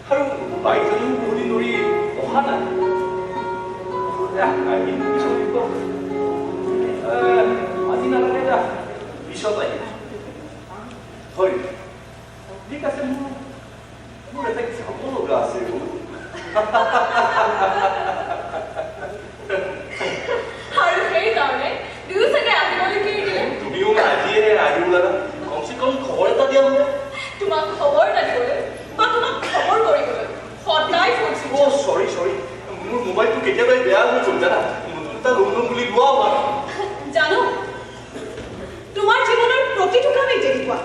আৰু বাইকজনীও বহুদিন ধৰি অহা নাই আজি নালাগে যা পিছত আহিম হয় ঠিক আছে মোৰ এটা যাব লগা আছে আৰু সেইকাৰণে দুয়ো চাগে আহিবলৈ কি দিলে তুমিও আজিয়ে আহিব লগা কমচে কম খবৰ এটা দিয়া মানে তোমাক খবৰ এটা দিবলৈ বা তোমাক খবৰ কৰিবলৈ সদায় ফোন অ' চৰি মোৰ মোবাইলটো কেতিয়াবাই বেয়া হৈ গ'ল জানা নতুন এটা ল'ম বুলি লোৱা হোৱা জানো তোমাৰ জীৱনৰ প্ৰতিটো কামেই তেনেকুৱা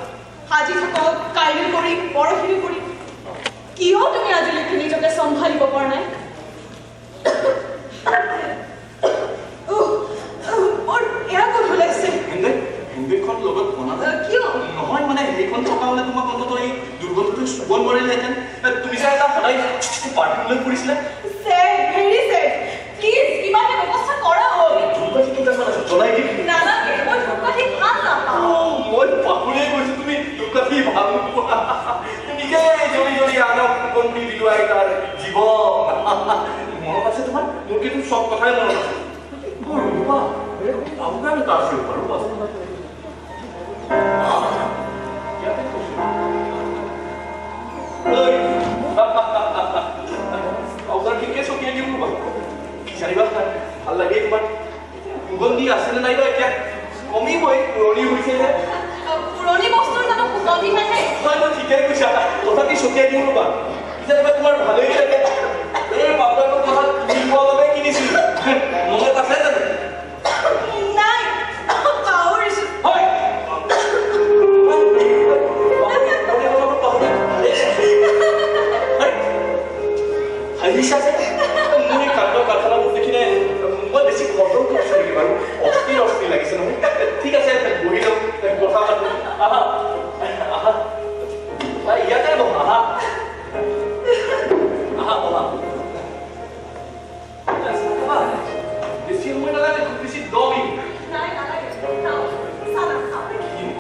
আজি থাকক কাইলৈ কৰিম পৰহিলৈ কৰিম কিয় তুমি আজিলৈকে নিজকে চম্ভালিব পৰা নাই এয়া ক'ত ওলাইছে হিন্দীখন লগত বনালে কিয় নহয় মানে সেইখন থকা হ'লে তোমাক অন্তত এই দুৰ্গন্ধটো চুব নোৱাৰিলেহেঁতেন তুমি যে এটা সদায় পাৰ্ফিউম লৈ ফুৰিছিলা ভেৰি ছেড প্লিজ কিবা এটা ব্যৱস্থা কৰা হ'ল ধূপকাঠি কেইটামান আছে জ্বলাই দিম নালাগে মই ধূপকাঠি ভাল নাপাওঁ মই পাহৰিয়ে গৈছো তুমি ধূপকাঠি ভাল নোপোৱা নিজে জ্বলি আনক সুগন্ধি বিলোৱা তাৰ জীৱন মনত আছে তোমাৰ মোৰ কিন্তু চব কথাই মনত আছে ৰূপা আপোনাৰ এটা আছে ৰূপা ৰূপা আপোনাৰ ঠিকে চকিয়াই দিওঁ ৰূপা জানিবা ভাল লাগে তোমাৰ সুগন্ধি আছেনে নাই বা এতিয়া কমিবই পুৰণি হৈছে যে পুৰণি বস্তুৰ জানো সুগন্ধি থাকে হয় মই ঠিকে কৈছা তথাপি চকিয়াই দিওঁ ৰূপা